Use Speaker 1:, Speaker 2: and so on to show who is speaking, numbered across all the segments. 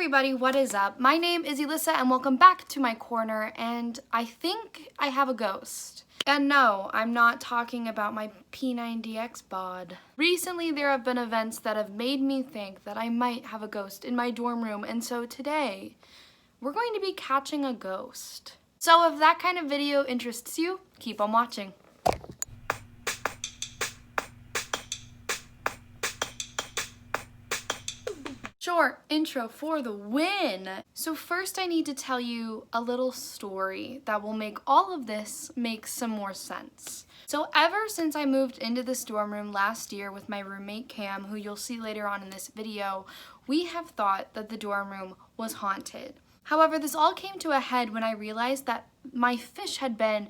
Speaker 1: everybody, what is up? My name is Elissa and welcome back to my corner, and I think I have a ghost. And no, I'm not talking about my P90X bod. Recently there have been events that have made me think that I might have a ghost in my dorm room, and so today we're going to be catching a ghost. So if that kind of video interests you, keep on watching. Short intro for the win. So first I need to tell you a little story that will make all of this make some more sense. So ever since I moved into this dorm room last year with my roommate Cam, who you'll see later on in this video, we have thought that the dorm room was haunted. However, this all came to a head when I realized that my fish had been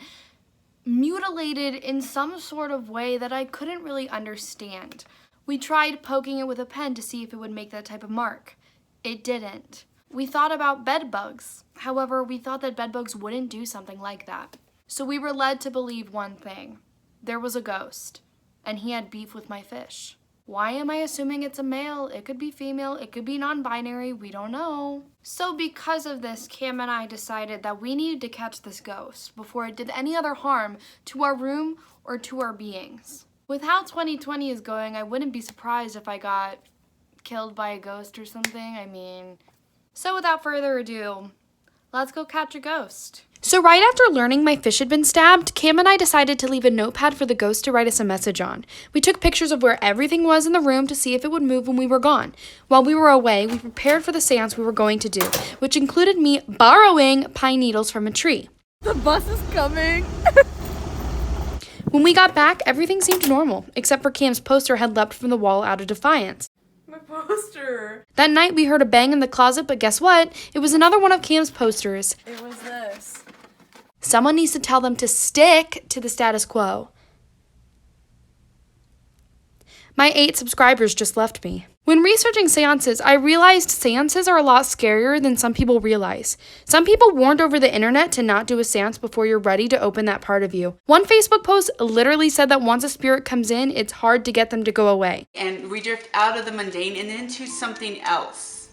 Speaker 1: mutilated in some sort of way that I couldn't really understand. We tried poking it with a pen to see if it would make that type of mark. It didn't. We thought about bed bugs. However, we thought that bed bugs wouldn't do something like that. So we were led to believe one thing. There was a ghost, and he had beef with my fish. Why am I assuming it's a male? It could be female, it could be non-binary, we don't know. So because of this, Cam and I decided that we needed to catch this ghost before it did any other harm to our room or to our beings. With how 2020 is going, I wouldn't be surprised if I got killed by a ghost or something. So without further ado, let's go catch a ghost. So right after learning my fish had been stabbed, Cam and I decided to leave a notepad for the ghost to write us a message on. We took pictures of where everything was in the room to see if it would move when we were gone. While we were away, we prepared for the seance we were going to do, which included me borrowing pine needles from a tree.
Speaker 2: The bus is coming!
Speaker 1: When we got back, everything seemed normal, except for Cam's poster had leapt from the wall out of defiance.
Speaker 2: My poster!
Speaker 1: That night, we heard a bang in the closet, but guess what? It was another one of Cam's posters.
Speaker 2: It was this.
Speaker 1: Someone needs to tell them to stick to the status quo. My 8 subscribers just left me. When researching seances, I realized seances are a lot scarier than some people realize. Some people warned over the internet to not do a seance before you're ready to open that part of you. One Facebook post literally said that once a spirit comes in, it's hard to get them to go away.
Speaker 3: And we drift out of the mundane and into something else.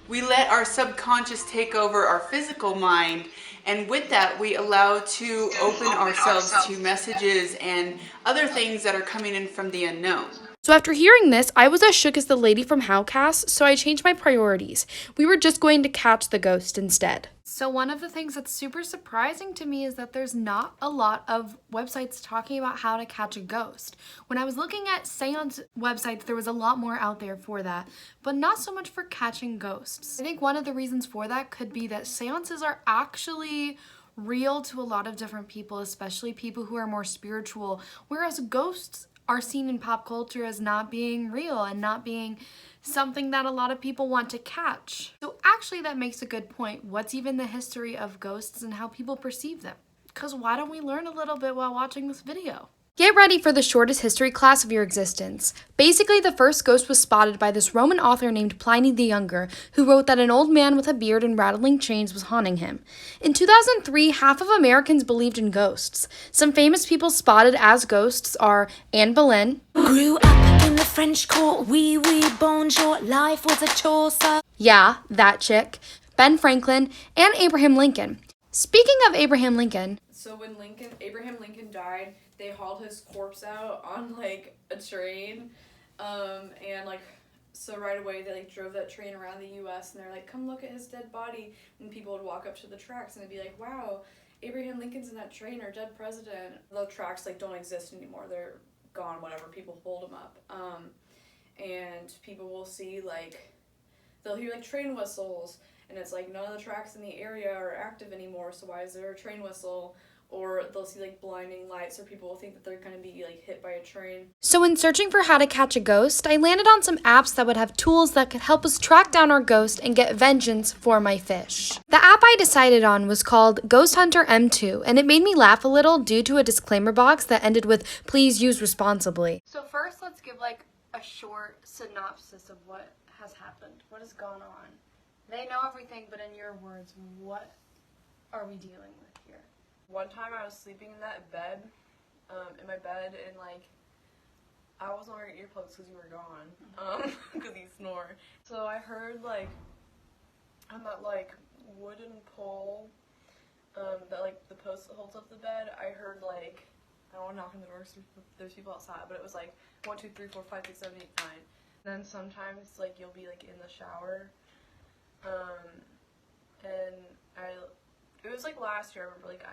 Speaker 3: We let our subconscious take over our physical mind, and with that we allow to open ourselves to messages and other things that are coming in from the unknown.
Speaker 1: So after hearing this, I was as shook as the lady from Howcast, so I changed my priorities. We were just going to catch the ghost instead. So one of the things that's super surprising to me is that there's not a lot of websites talking about how to catch a ghost. When I was looking at seance websites, there was a lot more out there for that, but not so much for catching ghosts. I think one of the reasons for that could be that seances are actually real to a lot of different people, especially people who are more spiritual, whereas ghosts are seen in pop culture as not being real and not being something that a lot of people want to catch. So actually that makes a good point. What's even the history of ghosts and how people perceive them? Because why don't we learn a little bit while watching this video? Get ready for the shortest history class of your existence. Basically, the first ghost was spotted by this Roman author named Pliny the Younger, who wrote that an old man with a beard and rattling chains was haunting him. In 2003, half of Americans believed in ghosts. Some famous people spotted as ghosts are Anne Boleyn.
Speaker 4: Grew up in the French court, oui, bonjour, life was a chore, sir.
Speaker 1: Yeah, that chick. Ben Franklin, and Abraham Lincoln. Speaking of Abraham Lincoln,
Speaker 2: So when Abraham Lincoln died, they hauled his corpse out on a train, so right away they drove that train around the US and they're like, come look at his dead body, and people would walk up to the tracks and they'd be like, wow, Abraham Lincoln's in that train, our dead president. The tracks don't exist anymore, they're gone, whatever, people hold them up, and people will see they'll hear train whistles, and it's none of the tracks in the area are active anymore, so why is there a train whistle? Or they'll see blinding lights, or people will think that they're going to be hit by a train.
Speaker 1: So in searching for how to catch a ghost, I landed on some apps that would have tools that could help us track down our ghost and get vengeance for my fish. The app I decided on was called Ghost Hunter M2, and it made me laugh a little due to a disclaimer box that ended with, please use responsibly. So first let's give a short synopsis of what has happened. What has gone on? They know everything, but in your words, what are we dealing with here?
Speaker 2: One time I was sleeping in that bed, in my bed, and I wasn't wearing earplugs because you were gone, because you snore. So I heard on that like wooden pole, that like the post that holds up the bed, I heard like, I don't want to knock on the doors, there's people outside, but it was like 1, 2, 3, 4, 5, 6, 7, 8, 9. Then sometimes like you'll be like in the shower, and it was like last year, I remember like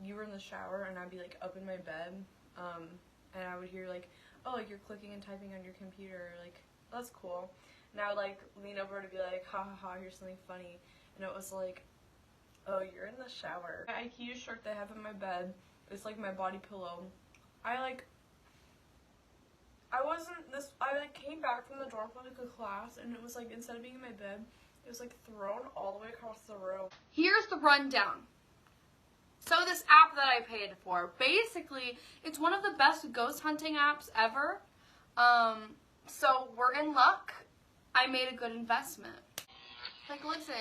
Speaker 2: you were in the shower and I'd be like up in my bed, and I would hear like, oh, like you're clicking and typing on your computer, like that's cool. And I would like lean over to be like, ha ha ha, here's something funny, and it was like, oh, you're in the shower. My IKEA shirt that I have in my bed, it's like my body pillow. I came back from the dorm for like a class, and it was like, instead of being in my bed, it was like thrown all the way across the room.
Speaker 1: Here's the rundown. So this app that I paid for, basically, it's one of the best ghost hunting apps ever. So we're in luck. I made a good investment. Like, listen.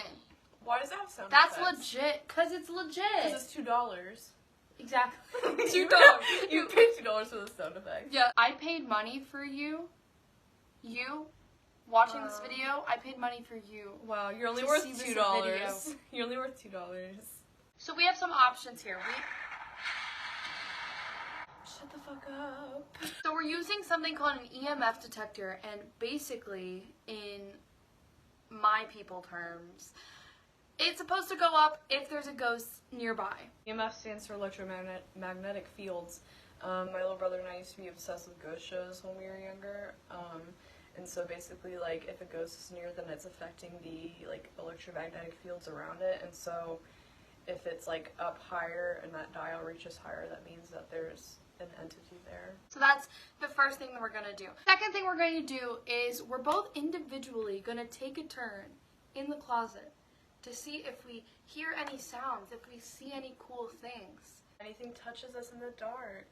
Speaker 2: Why does it have sound
Speaker 1: That's
Speaker 2: effects?
Speaker 1: legit, because it's legit.
Speaker 2: Because it's $2.
Speaker 1: Exactly.
Speaker 2: $2. You paid $2 for the sound effect.
Speaker 1: Yeah, I paid money for you. You watching this video, I paid money for you.
Speaker 2: Wow, you're only
Speaker 1: To
Speaker 2: worth
Speaker 1: see this
Speaker 2: $2. You're only worth $2.
Speaker 1: So we have some options here.
Speaker 2: Shut the fuck up.
Speaker 1: So we're using something called an EMF detector, and basically, in my people terms, it's supposed to go up if there's a ghost nearby.
Speaker 2: EMF stands for electromagnetic fields. My little brother and I used to be obsessed with ghost shows when we were younger. And so basically, like, if a ghost is near, then it's affecting the, like, electromagnetic fields around it. And so if it's, like, up higher and that dial reaches higher, that means that there's an entity there.
Speaker 1: So that's the first thing that we're going to do. Second thing we're going to do is we're both individually going to take a turn in the closet to see if we hear any sounds, if we see any cool things.
Speaker 2: Anything touches us in the dark.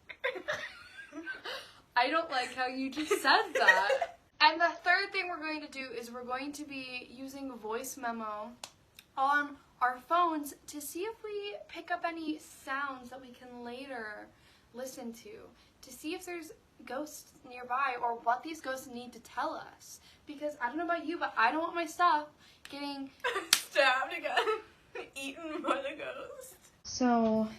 Speaker 1: I don't like how you just said that. And the third thing we're going to do is we're going to be using a voice memo on our phones to see if we pick up any sounds that we can later listen to see if there's ghosts nearby or what these ghosts need to tell us. Because I don't know about you, but I don't want my stuff getting
Speaker 2: stabbed again, eaten by the ghost.
Speaker 1: So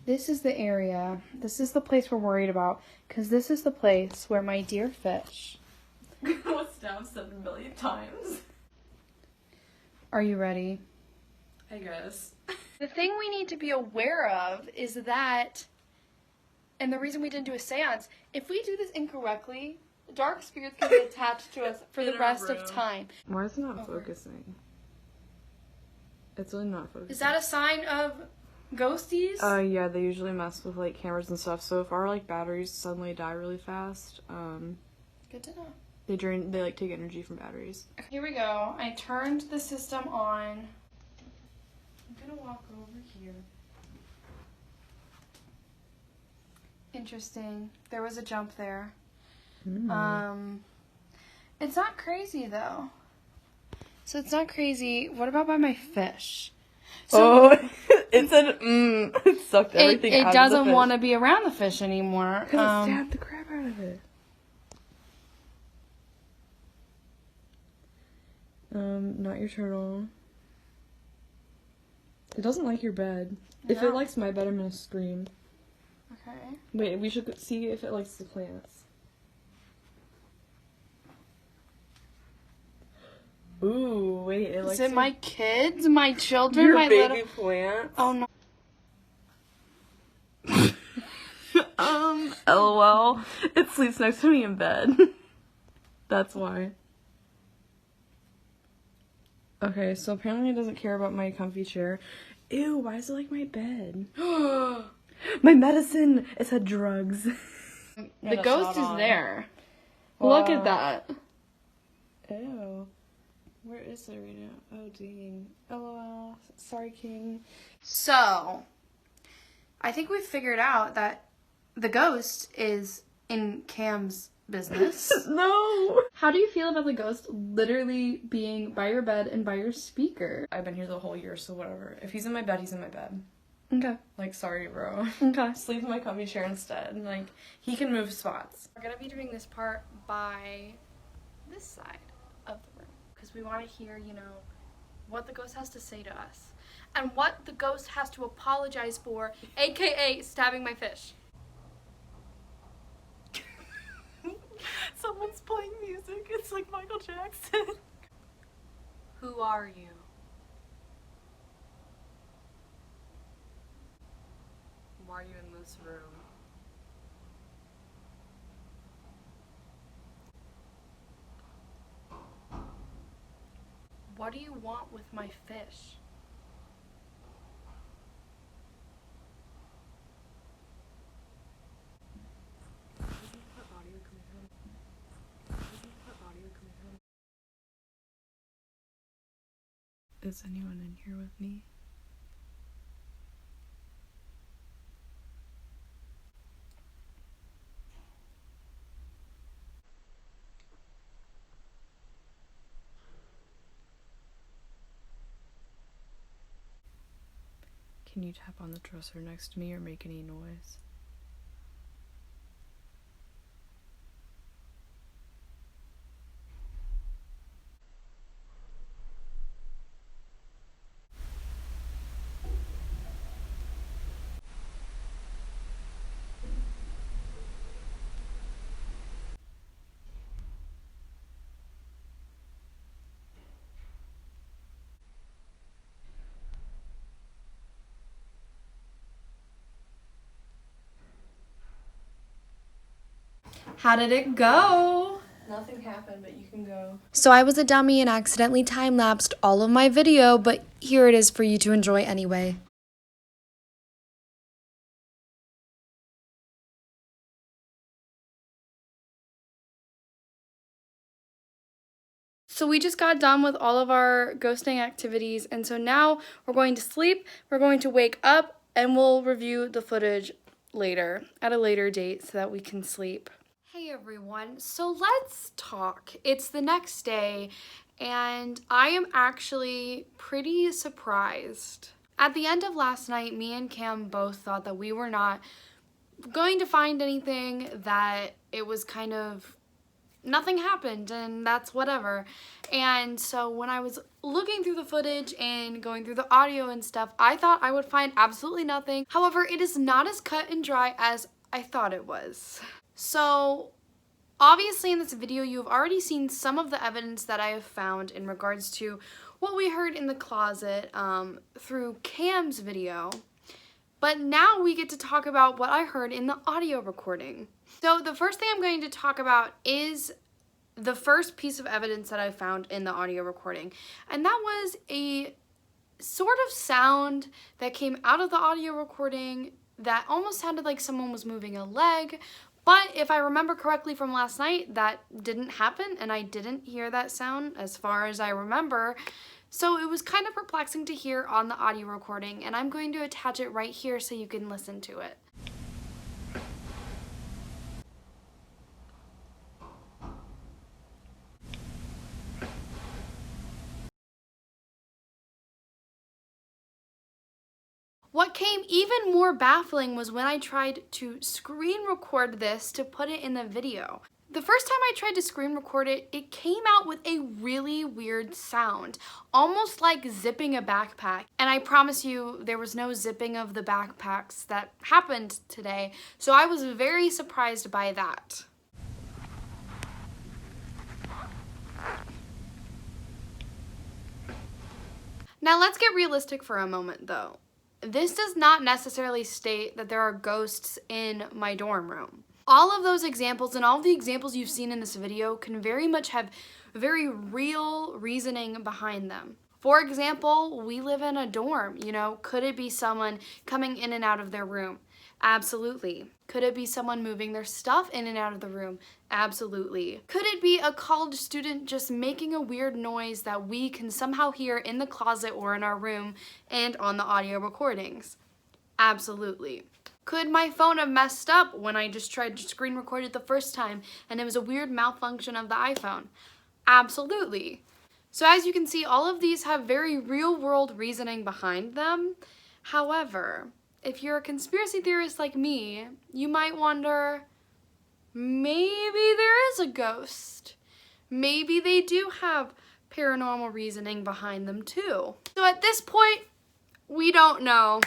Speaker 1: this is the area, this is the place we're worried about, because this is the place where my dear fish
Speaker 2: was stabbed 7 million times.
Speaker 1: Are you ready?
Speaker 2: I guess.
Speaker 1: The thing we need to be aware of is that, and the reason we didn't do a seance, if we do this incorrectly, dark spirits can be attached to us for the rest of time.
Speaker 2: Why is it not focusing? It's really not focusing.
Speaker 1: Is that a sign of ghosties?
Speaker 2: Yeah, they usually mess with, like, cameras and stuff, so if our, like, batteries suddenly die really fast,
Speaker 1: Good to know.
Speaker 2: they, like, take energy from batteries.
Speaker 1: Here we go. I turned the system on. I'm gonna walk over here. Interesting. There was a jump there. It's not crazy though. So it's not crazy. What about by my fish? So
Speaker 2: it said, it sucked everything out of the fish.
Speaker 1: It doesn't want to be around the fish anymore.
Speaker 2: Because it stabbed the crap out of it. Not your turtle. It doesn't like your bed. No. If it likes my bed, I'm gonna scream.
Speaker 1: Okay.
Speaker 2: Wait, we should see if it likes the plants. Ooh, wait, it likes...
Speaker 1: Is it my kids? My children?
Speaker 2: Your
Speaker 1: my
Speaker 2: baby
Speaker 1: little...
Speaker 2: plants?
Speaker 1: Oh no.
Speaker 2: LOL. It sleeps next to me in bed. That's why. Okay, so apparently it doesn't care about my comfy chair. Ew, why is it like my bed? My medicine! It said drugs.
Speaker 1: The ghost is there.
Speaker 2: Wow.
Speaker 1: Look at that.
Speaker 2: Ew. Where is it right now? Oh, dang. LOL. Sorry, King.
Speaker 1: So, I think we figured out that the ghost is in Cam's business.
Speaker 2: No!
Speaker 1: How do you feel about the ghost literally being by your bed and by your speaker?
Speaker 2: I've been here the whole year, so whatever. If he's in my bed, he's in my bed.
Speaker 1: Okay.
Speaker 2: Like, sorry, bro.
Speaker 1: Okay.
Speaker 2: Sleep in my comfy chair instead. Like, he can move spots.
Speaker 1: We're going to be doing this part by this side of the room. Because we want to hear, you know, what the ghost has to say to us. And what the ghost has to apologize for, aka stabbing my fish.
Speaker 2: Someone's playing music. It's like Michael Jackson.
Speaker 1: Who are you? Why are you in this room? What do you want with my fish? Is anyone in here with me? Can you tap on the dresser next to me or make any noise? How did it go?
Speaker 2: Nothing happened, but you can go.
Speaker 1: So I was a dummy and accidentally time-lapsed all of my video, but here it is for you to enjoy anyway. So we just got done with all of our ghosting activities, and so now we're going to sleep, we're going to wake up, and we'll review the footage later, at a later date, so that we can sleep. Hey everyone, so let's talk. It's the next day, and I am actually pretty surprised. At the end of last night, me and Cam both thought that we were not going to find anything, that it was kind of nothing happened and that's whatever. And so when I was looking through the footage and going through the audio and stuff, I thought I would find absolutely nothing. However, it is not as cut and dry as I thought it was. So obviously in this video, you've already seen some of the evidence that I have found in regards to what we heard in the closet through Cam's video. But now we get to talk about what I heard in the audio recording. So the first thing I'm going to talk about is the first piece of evidence that I found in the audio recording. And that was a sort of sound that came out of the audio recording that almost sounded like someone was moving a leg. But if I remember correctly from last night, that didn't happen and I didn't hear that sound as far as I remember. So it was kind of perplexing to hear on the audio recording, and I'm going to attach it right here so you can listen to it. What came even more baffling was when I tried to screen record this to put it in the video. The first time I tried to screen record it, it came out with a really weird sound, almost like zipping a backpack. And I promise you, there was no zipping of the backpacks that happened today, so I was very surprised by that. Now let's get realistic for a moment though. This does not necessarily state that there are ghosts in my dorm room. All of those examples and all of the examples you've seen in this video can very much have very real reasoning behind them. For example, we live in a dorm, you know, could it be someone coming in and out of their room? Absolutely. Could it be someone moving their stuff in and out of the room? Absolutely. Could it be a college student just making a weird noise that we can somehow hear in the closet or in our room and on the audio recordings? Absolutely. Could my phone have messed up when I just tried to screen record it the first time and it was a weird malfunction of the iPhone? Absolutely. So as you can see, all of these have very real world reasoning behind them. However, if you're a conspiracy theorist like me, you might wonder, maybe there is a ghost. Maybe they do have paranormal reasoning behind them too. So at this point, we don't know.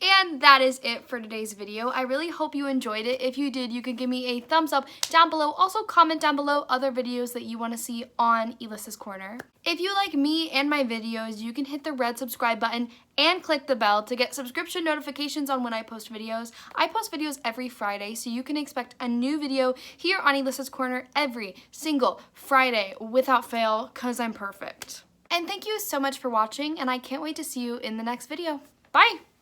Speaker 1: And that is it for today's video. I really hope you enjoyed it. If you did, you can give me a thumbs up down below. Also comment down below other videos that you want to see on Elissa's Corner. If you like me and my videos, you can hit the red subscribe button and click the bell to get subscription notifications on when I post videos. I post videos every Friday, so you can expect a new video here on Elissa's Corner every single Friday without fail, because I'm perfect. And thank you so much for watching, and I can't wait to see you in the next video. Bye!